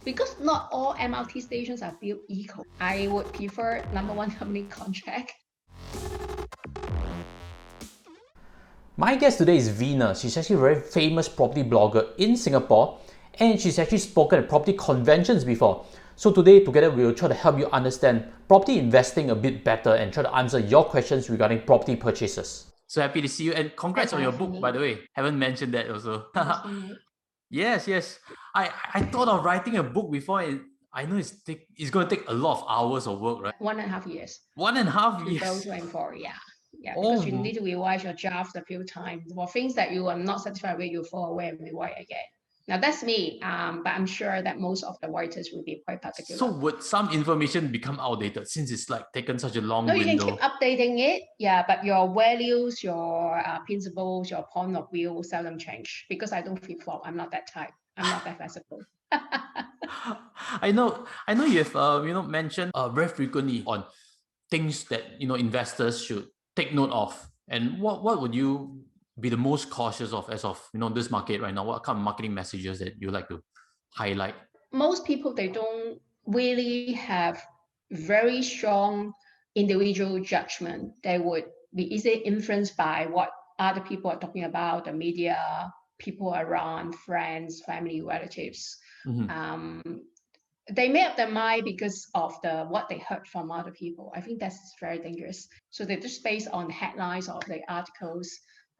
Because not all MRT stations are built equal. I would prefer number one company contract. My guest today is Vina. She's actually a very famous property blogger in Singapore, and she's actually spoken at property conventions before. So today, together, we'll try to help you understand property investing a bit better and try to answer your questions regarding property purchases. So happy to see you, and congrats on your book, by the way. Haven't mentioned that also. Yes. I thought of writing a book before, and I know it's going to take a lot of hours of work, right? 1.5 years. 1.5 years. 2024, yeah. Because you need to revise your draft a few times. For things that you are not satisfied with, you fall away and rewrite again. Now that's me, but I'm sure that most of the writers will be quite particular. So would some information become outdated since it's like taken such a long window? No, you can keep updating it, but your values, your principles, your point of view seldom change because I don't flip-flop. I'm not that type. I'm not that flexible. I know you have mentioned very frequently on things that investors should take note of. And what would you be the most cautious of as of this market right now? What kind of marketing messages that you like to highlight? Most people, they don't really have very strong individual judgment. They would be easily influenced by what other people are talking about, the media, people around, friends, family, relatives. They make up their mind because of what they heard from other people. I think that's very dangerous. So they just based on the headlines of the articles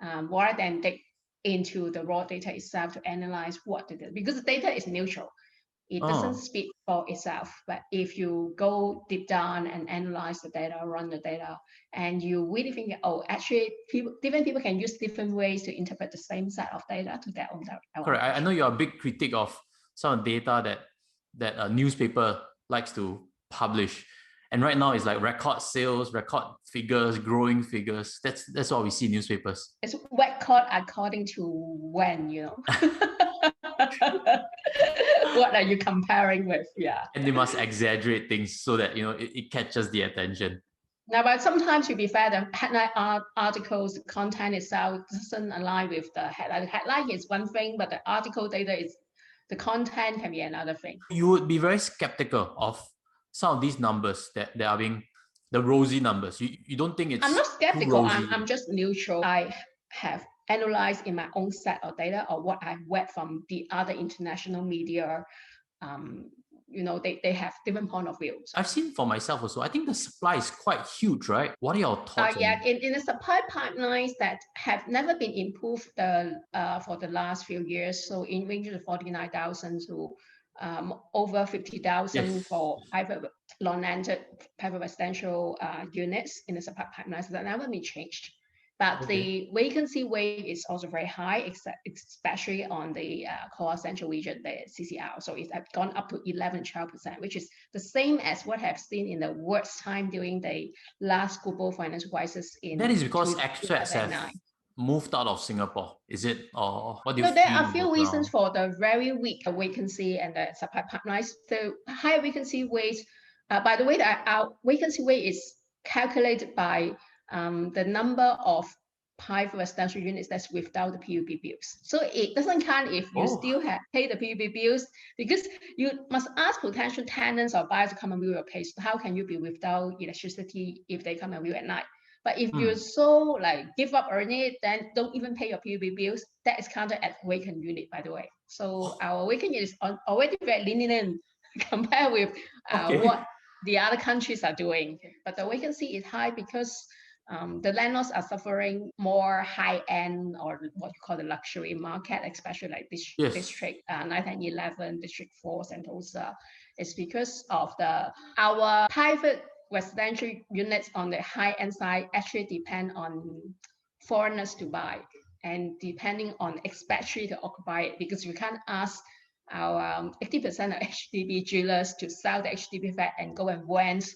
rather than dig into the raw data itself to analyze what they did. Because the data is neutral. It doesn't speak for itself. But if you go deep down and analyze the data, run the data, and you really think, actually, different people can use different ways to interpret the same set of data to their own advantage. Correct. I know you're a big critic of some data that a newspaper likes to publish. And right now it's like record sales, record figures, growing figures. That's what we see in newspapers. It's record according to when, What are you comparing with? Yeah. And they must exaggerate things so that it catches the attention. Now, but sometimes to be fair, the headline articles, the content itself doesn't align with the headline. The headline is one thing, but the article data is the content can be another thing. You would be very skeptical of some of these numbers that are being the rosy numbers. You don't think it's I'm not skeptical. I'm just neutral. I have analyzed in my own set of data or what I've read from the other international media. They have different point of views. I've seen for myself also. I think the supply is quite huge, right? What are your thoughts? In the supply pipelines that have never been improved for the last few years. So in range of 49,000 to over 50,000 for private long-landed private residential units in the supply pipelines that never been changed. But the vacancy rate is also very high, especially on the core central region, the CCR. So it's gone up to 11-12%, which is the same as what I've seen in the worst time during the last global financial crisis in. That is because expats have moved out of Singapore, is it? Or what do you? There are a few reasons for the very weak vacancy and the supply pipelines. The high vacancy rate, by the way, our vacancy rate is calculated by the number of private residential units that's without the PUB bills. So it doesn't count if you still have pay the PUB bills, because you must ask potential tenants or buyers to come and view your place. How can you be without electricity if they come and view at night? But if you're so give up on it, then don't even pay your PUB bills. That is counted as vacant unit, by the way. So our vacant unit is already very lenient compared with what the other countries are doing. But the vacancy is high because the landlords are suffering more high-end or what you call the luxury market, especially like District 9 and 11, District 4, Sentosa. It's because of our private residential units on the high-end side actually depend on foreigners to buy and depending on expatriate to occupy it, because you can't ask our 80% of HDB dealers to sell the HDB flat and go and rent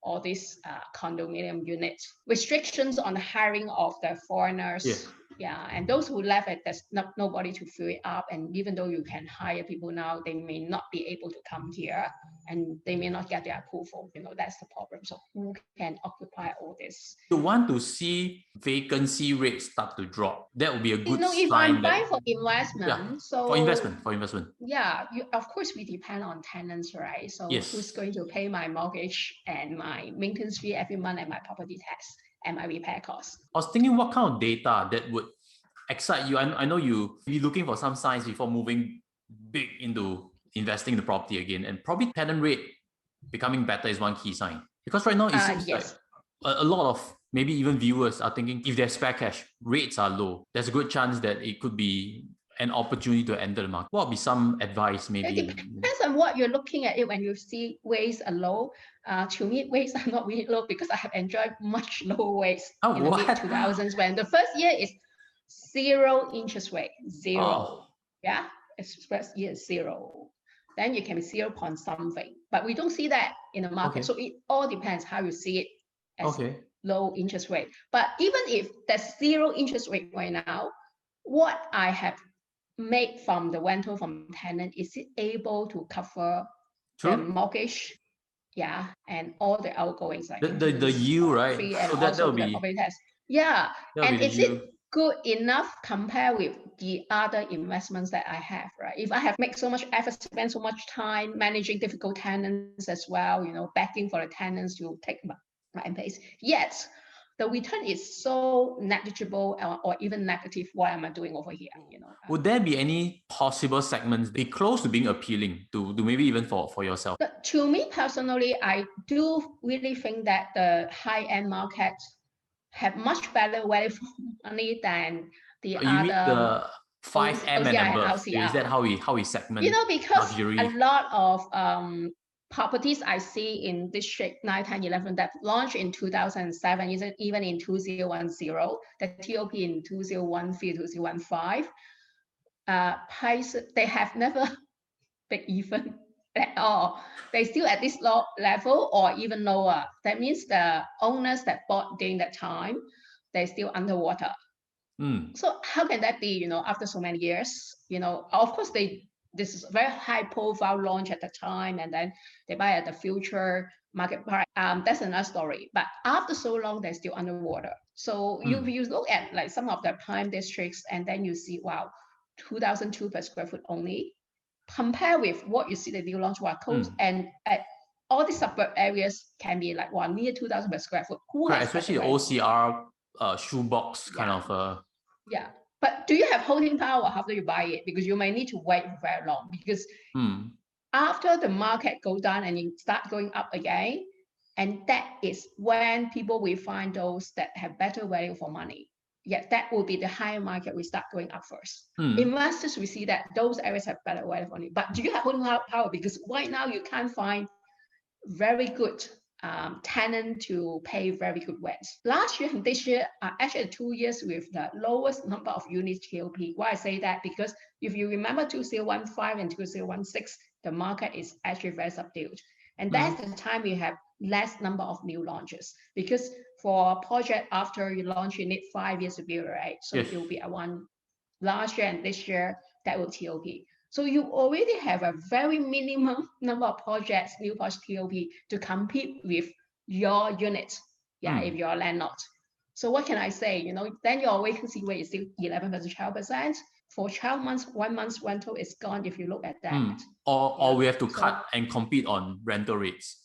all these condominium units. Restrictions on the hiring of the foreigners Yeah, and those who left it, there's nobody to fill it up. And even though you can hire people now, they may not be able to come here and they may not get their approval. That's the problem. So who can occupy all this? You want to see vacancy rates start to drop. That would be a good If sign I'm that, buying for investment, so for investment. yeah, of course we depend on tenants, right? So Yes. who's going to pay my mortgage and my maintenance fee every month and my property tax and my repair costs? I was thinking what kind of data that would excite you. I know you're looking for some signs before moving big into investing in the property again, and probably tenant rate becoming better is one key sign. Because right now it seems Yes. like a lot of maybe even viewers are thinking if there's spare cash, rates are low. There's a good chance that it could be an opportunity to enter the market. What would be some advice maybe? It depends on what you're looking at it when you see rates are low. To me, rates are not really low because I have enjoyed much lower rates in the mid-2000s when the first year is zero interest rate, zero. Oh. Yeah, it's first year is zero. Then you can be 0 point something. But we don't see that in the market. Okay. So it all depends how you see it as low interest rate. But even if there's zero interest rate right now, what I have made from the rental from tenant, is it able to cover the mortgage? Yeah, and all the outgoings like the yield, right? And so also the property tax. Yeah, and is it good enough compared with the other investments that I have, right? If I have made so much effort, spent so much time managing difficult tenants as well, begging for the tenants to take my place, yet the return is so negligible or even negative. What am I doing over here? Would there be any possible segments be close to being appealing to maybe even for yourself? But to me personally, I do really think that the high-end market have much better value for money than the other. You mean the 5M and above? Is that how we segment? Because luxury? A lot of properties I see in District 9, 10, 11 that launched in 2007, even in 2010, the TOP in 2013, 2015, price, they have never been even at all. They still at this low level or even lower. That means the owners that bought during that time, they're still underwater. So how can that be, after so many years? Of course this is a very high profile launch at the time, and then they buy at the future market price. That's another story. But after so long, they're still underwater. So if you look at like some of the prime districts, and then you see, wow, 2002 per square foot only. Compare with what you see the new launch coast, and at all the suburb areas can be like near 2,000 per square foot. Especially the OCR shoebox kind of. Yeah. But do you have holding power after you buy it? Because you may need to wait very long. Because after the market goes down and you start going up again, and that is when people will find those that have better value for money. Yeah, that will be the higher market we start going up first. Investors, we see that those areas have better value for money. But do you have holding power? Because right now you can't find very good tenant to pay very good rents. Last year and this year are actually 2 years with the lowest number of units TOP. Why I say that? Because if you remember 2015 and 2016, the market is actually very subdued. And that's the time we have less number of new launches. Because for a project after you launch, you need 5 years to build, right? So it will be one last year and this year that will TOP. So you already have a very minimum number of projects, new project TOP, to compete with your units. Yeah, if you're a landlord. So what can I say? Then your vacancy rate is still 11%, 12%. For 12 months, 1 month's rental is gone if you look at that. Or we have to cut and compete on rental rates.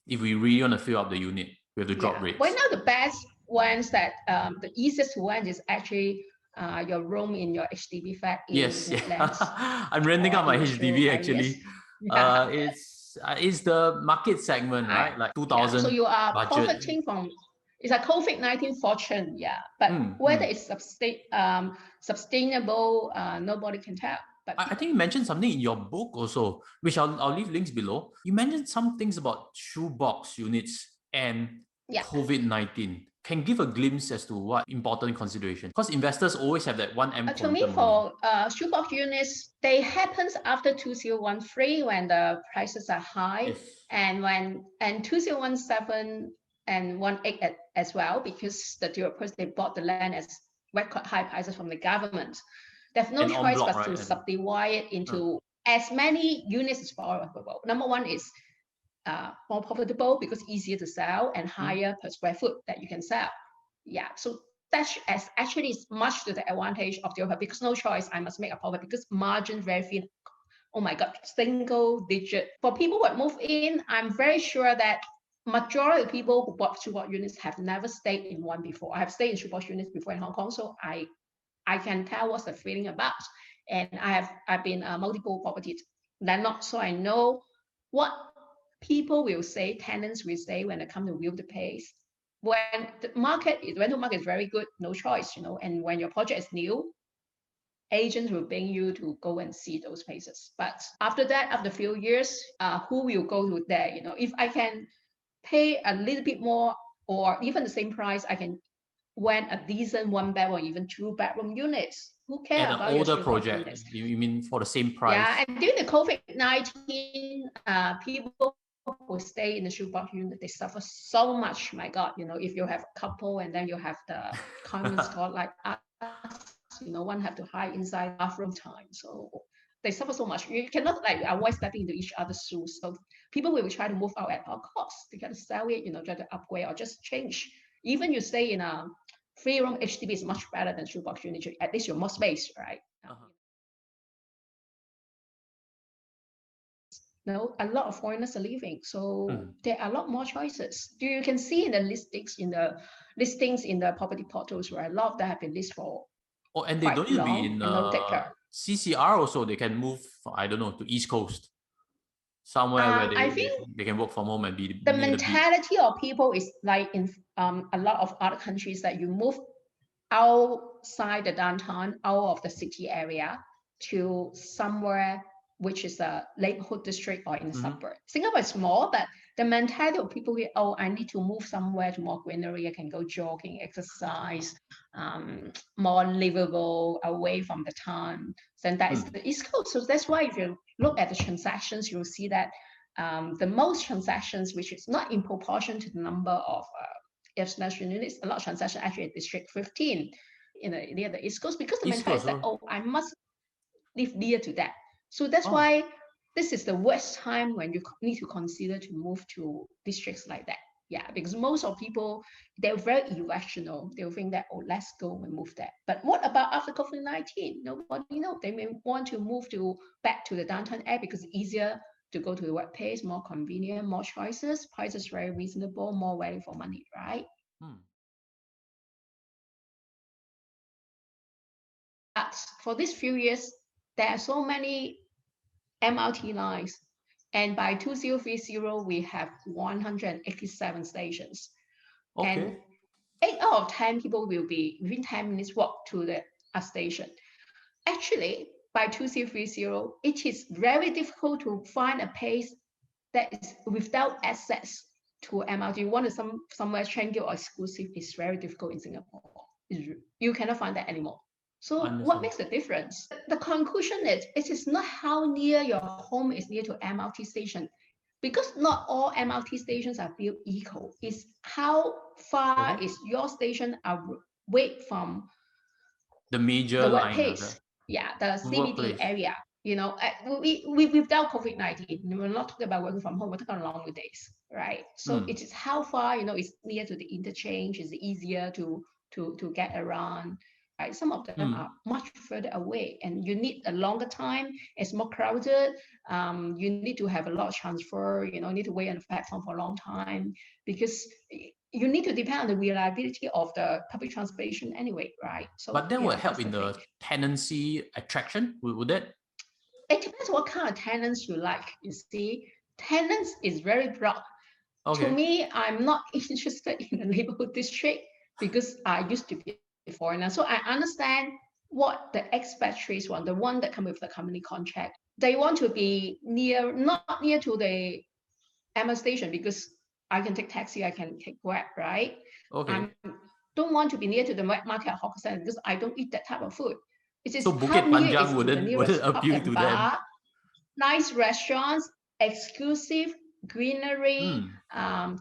If we really want to fill up the unit, we have to drop rates. Right now, the best ones that the easiest one is actually your room in your HDB flat. I'm renting out my HDB actually. It's the market segment, right? Like 2,000. So you are budget. profiting from. It's a COVID-19 fortune, but whether it's sustainable, nobody can tell. But I think you mentioned something in your book also, which I'll leave links below. You mentioned some things about shoebox units and COVID-19. Can give a glimpse as to what important consideration? Because investors always have that 1M. To me, for shoebox units, they happens after 2013 when the prices are high, and 2017 and 18 as well, because the developers, they bought the land as record high prices from the government. They have no And en choice bloc, but to right? subdivide it into as many units as possible. Number one is more profitable because easier to sell and higher per square foot that you can sell. Yeah, so that's actually is much to the advantage of the offer because no choice, I must make a profit because margin very thin. Oh my God, single digit. For people who have moved in, I'm very sure that majority of people who bought Shoebox units have never stayed in one before. I have stayed in Shoebox units before in Hong Kong, so I can tell what's the feeling about. And I've been multiple property landlord, so I know what people will say, tenants will say when they come to view the place. When the rental market is very good, no choice, and when your project is new, agents will bring you to go and see those places. But after that, after a few years, who will go to there? If I can pay a little bit more or even the same price, I can rent a decent one bed or even two bedroom units. Who care At an about your older Shoebox project, units? you mean for the same price? Yeah, and during the COVID-19, people who stay in the Shoebox unit, they suffer so much. My God, if you have a couple and then you have the convent store like us, one have to hide inside bathroom time. So they suffer so much. You cannot avoid stepping into each other's shoes. So people will try to move out at all costs. They got to sell it, try to upgrade or just change. Even you stay in a 3-room HDB is much better than Shoebox unit. At least you're more space, right? A lot of foreigners are leaving, so there are a lot more choices. You can see in the listings in the property portals, right? A lot of them have been listed for and they don't need to be in take care. CCR also. They can move, I don't know, to East Coast, somewhere where I think they can work from home and be the near mentality of people is like in a lot of other countries that you move outside the downtown, out of the city area to somewhere which is a neighborhood district or in a suburb. Singapore is small, but the mentality of people here, I need to move somewhere to more greenery. I can go jogging, exercise, more livable, away from the town. Then that is the East Coast. So that's why if you look at the transactions, you'll see that the most transactions, which is not in proportion to the number of international units, a lot of transactions actually at District 15 near the East Coast because the mentality is that, I must live near to that. So that's why this is the worst time when you need to consider to move to districts like that. Yeah, because most of people, they're very irrational. They'll think that, let's go and move there. But what about after COVID-19? Nobody knows. They may want to move back to the downtown area because it's easier to go to the workplace, more convenient, more choices, prices very reasonable, more value for money, right? But for these few years, there are so many MRT lines. And by 2030, we have 187 stations. And 8 out of 10 people will be within 10 minutes walk to the station. Actually, by 2030, it is very difficult to find a place that is without access to MRT. You want to somewhere tranquil or exclusive is very difficult in Singapore. You cannot find that anymore. So what makes the difference? The conclusion is it is not how near your home is near to MRT station, because not all MRT stations are built equal. It's how far is your station away from the major workplace. Yeah, the CBD area. Without COVID-19, we're not talking about working from home, we're talking about longer days, right? So it is how far, it's near to the interchange, it's easier to get around. Right? Some of them are much further away and you need a longer time. It's more crowded. You need to have a lot of transfer, need to wait on the platform for a long time because you need to depend on the reliability of the public transportation anyway, right? So, but that will help in the tenancy attraction, would that? It depends what kind of tenants you like. You see, tenants is very broad. To me, I'm not interested in the neighborhood district because I used to be a foreigner. So I understand what the expatriates want, the one that come with the company contract. They want to be not near to the MR station because I can take taxi, I can take Grab, right? I don't want to be near to the market hawker center because I don't eat that type of food. It is so Bukit Panjang wouldn't appeal to them. Nice restaurants, exclusive greenery,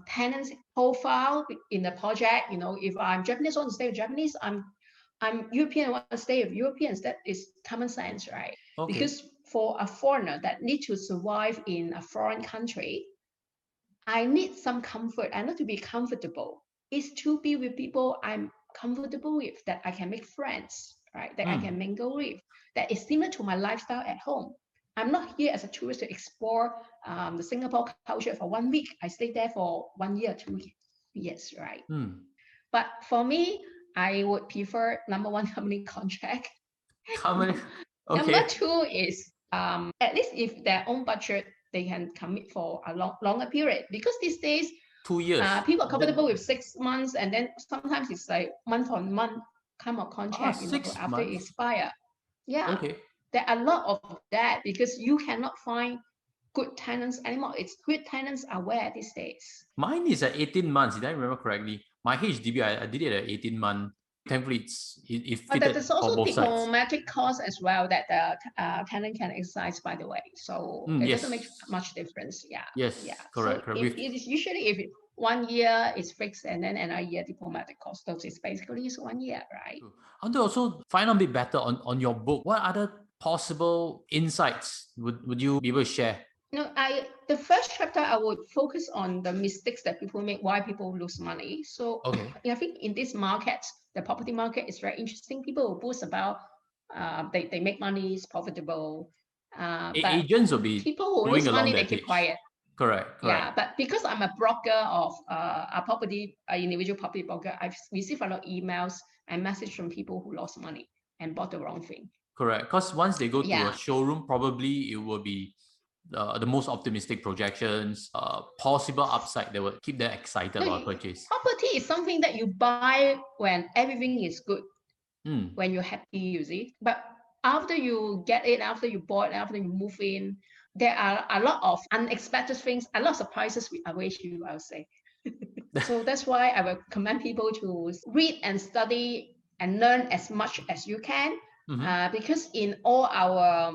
tenants profile in the project. If I'm Japanese, I want to stay with Japanese. I'm I'm European, I want to stay with Europeans. That is common sense, right? Okay. Because for a foreigner that need to survive in a foreign country, I need some comfort. I need to be comfortable. Is to be with people I'm comfortable with, that I can make friends, right? That I can mingle with, that is similar to my lifestyle at home. I'm not here as a tourist to explore the Singapore culture for 1 week. I stay there for 1 year, 2 years, right? But for me, I would prefer number one, company contract. Okay. Number two is at least if their own budget, they can commit for a longer period. Because these days, 2 years. People are comfortable with 6 months, and then sometimes it's like month on month kind of contract, after it expire. Yeah, Okay. there are a lot of that because you cannot find good tenants anymore. It's good tenants are where these days. Mine is at 18 months, if I remember correctly. My HDB, I did it at 18 months. Thankfully, it But fitted there's for also both sides. diplomatic cost as well that the tenant can exercise, by the way. So it yes. doesn't make much difference. Yeah. Yes, Yeah. correct. So it is usually if 1 year is fixed and then another year diplomatic cost. So it's basically 1 year, right? I want to also find out a bit better on your book. What other possible insights would you be able to share? The first chapter I would focus on the mistakes that people make, why people lose money. So I think in this market, the property market is very interesting. People will boast about they make money, it's profitable. But agents will be people who lose money, they keep quiet. Correct. Yeah, but because I'm a broker of an individual property broker, I've received a lot of emails and messages from people who lost money and bought the wrong thing. Correct, because once they go to a showroom, probably it will be the most optimistic projections, possible upside that will keep them excited about purchase. Property is something that you buy when everything is good, when you're happy, you see. But after you get it, after you bought, after you move in, there are a lot of unexpected things, a lot of surprises await you, I would say. So that's why I recommend people to read and study and learn as much as you can, because in all our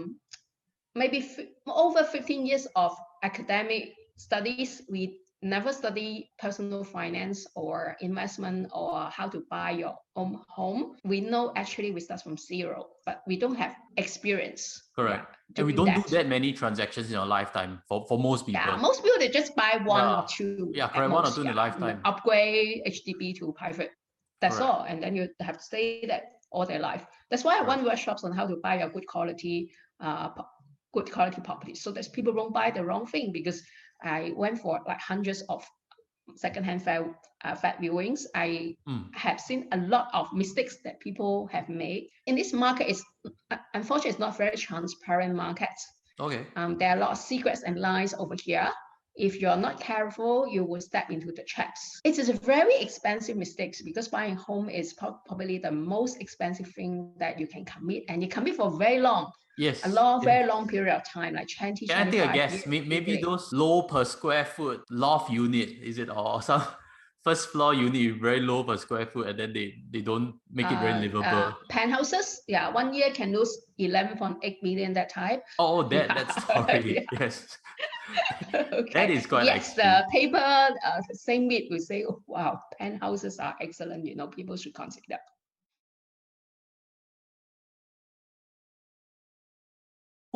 maybe over 15 years of academic studies, we never study personal finance or investment or how to buy your own home. We know actually we start from zero, but we don't have experience. Correct. And we don't do that many transactions in our lifetime for most people. Yeah, most people, they just buy one or two. Yeah, correct, one or two in a lifetime. Upgrade HDB to private. That's all. And then you have to stay there all their life. That's why I run workshops on how to buy a good quality property. So that people don't buy the wrong thing, because I went for like hundreds of secondhand flat viewings. I have seen a lot of mistakes that people have made. In this market, it's unfortunately it's not very transparent market. There are a lot of secrets and lies over here. If you're not careful, you will step into the traps. It is a very expensive mistake, because buying home is probably the most expensive thing that you can commit, and you commit for very long. Yes. Very long period of time, like 20, 25 years. I guess maybe those low per square foot loft unit, is it, or some first floor unit very low per square foot, and then they don't make it very livable. Penthouses, 1 year can lose 11.8 million, that type. That's already yes. That is quite extreme. The paper, same week, we say, oh, wow, penthouses are excellent. People should consider.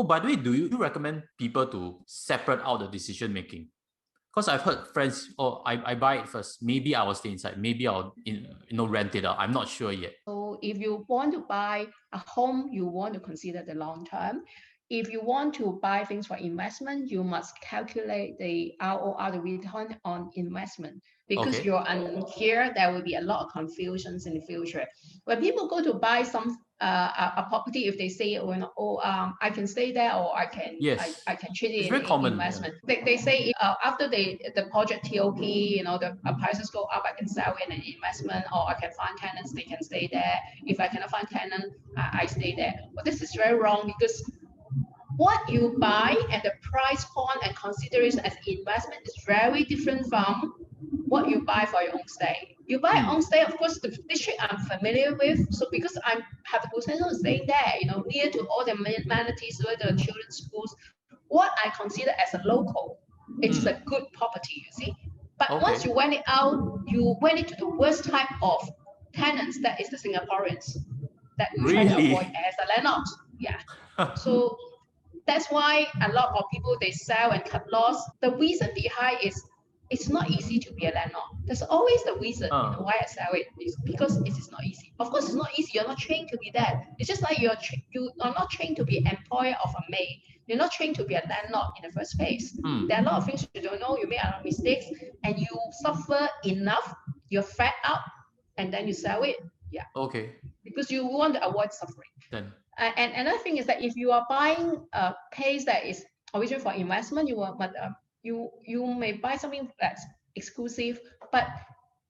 Oh, by the way, do you recommend people to separate out the decision making? Because I've heard friends, I buy it first. Maybe I will stay inside. Maybe I'll rent it out. I'm not sure yet. So if you want to buy a home, you want to consider the long term. If you want to buy things for investment, you must calculate the ROR, the return on investment. Because you're unclear, there will be a lot of confusions in the future. When people go to buy a property, if they say, I can stay there, or I can treat it in investment. They say after the project TOP, the prices go up, I can sell in an investment, or I can find tenants, they can stay there. If I cannot find tenant, I stay there. But this is very wrong, because what you buy and the price point and consideration as investment is very different from what you buy for your own stay. You buy your own stay, of course, the district I'm familiar with. So because I have the potential to stay there, near to all the amenities, where the children's schools, what I consider as a local, it's a good property, you see. But once you rent it out, you rent it to the worst type of tenants, that is the Singaporeans. that you try to Really? avoid as a landlord. Yeah. So that's why a lot of people, they sell and cut loss. The reason behind is it's not easy to be a landlord. There's always the reason why I sell it is because it is not easy. Of course, it's not easy. You're not trained to be that. It's just like you are not trained to be employer of a maid. You're not trained to be a landlord in the first place. There are a lot of things you don't know. You make a lot of mistakes, and you suffer enough. You're fed up, and then you sell it. Yeah. Okay. Because you want to avoid suffering. Then. And another thing is that if you are buying a place that is originally for investment, you may buy something that's exclusive, but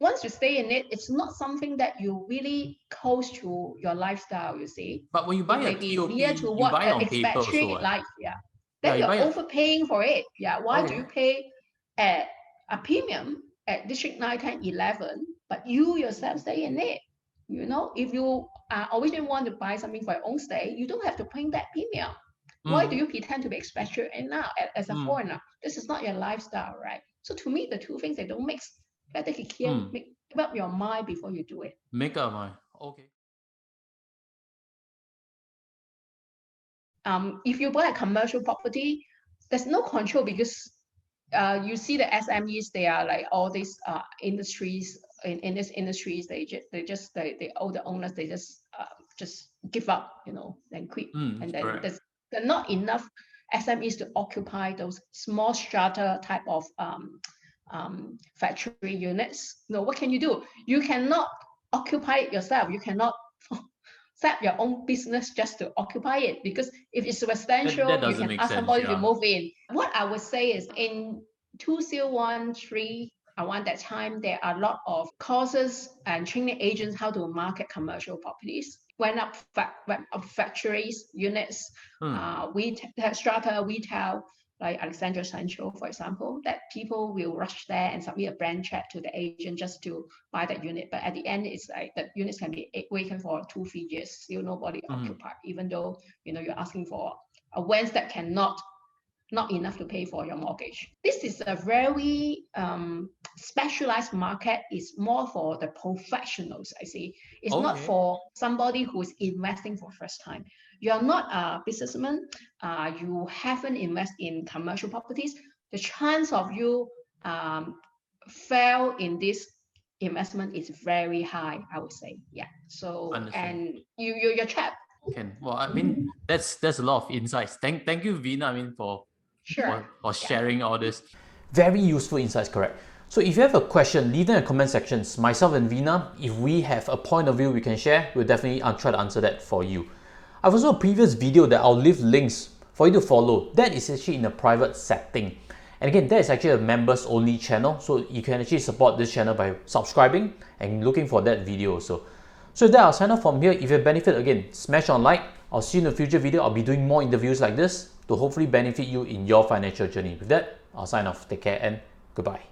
once you stay in it, it's not something that you really close to your lifestyle, you see. But when you buy a POP, POP, near to you what buy it on paper expatriate also, life, yeah. Then Yeah, you're overpaying for it. Yeah. Why do Okay. you pay at a premium at District 9, 10, 11, but you yourself stay in it? You know, if you originally want to buy something for your own stay, you don't have to pay that premium. Why do you pretend to be expatriate now as a foreigner? This is not your lifestyle, right? So to me, the two things, they don't mix. Better make up your mind before you do it. Make up mind. Okay. If you buy a commercial property, there's no control because you see the SMEs, they are like all these industries in these industries, they all the owners, they just give up, you know, then quit. And then there's not enough SMEs to occupy those small strata type of factory units. No, what can you do? You cannot occupy it yourself. You cannot set your own business just to occupy it, because if it's residential, you can ask somebody to move in. What I would say is in 2013, around that time, there are a lot of courses and training agents how to market commercial properties. Went up factories, units, strata, retail, like Alexandra Central, for example, that people will rush there and submit a blank check to the agent just to buy that unit. But at the end, it's like the units can be vacant for 2-3 years, still nobody occupied, even though, you know, you're asking for a rent that not enough to pay for your mortgage. This is a very specialized market. It's more for the professionals, I see. It's not for somebody who's investing for first time. You're not a businessman. You haven't invested in commercial properties. The chance of you fail in this investment is very high, I would say. Yeah. So and you're trapped. Well, I mean, that's a lot of insights. Thank you, Vina, I mean, for sharing all this. Very useful insights, correct. So if you have a question, leave them in the comment sections. Myself and Vina, if we have a point of view we can share, we'll definitely try to answer that for you. I've also a previous video that I'll leave links for you to follow. That is actually in a private setting. And again, that is actually a members only channel. So you can actually support this channel by subscribing and looking for that video also. So with that, I'll sign off from here. If you benefit, again, smash on like. I'll see you in a future video. I'll be doing more interviews like this to hopefully benefit you in your financial journey. With that, I'll sign off. Take care and goodbye.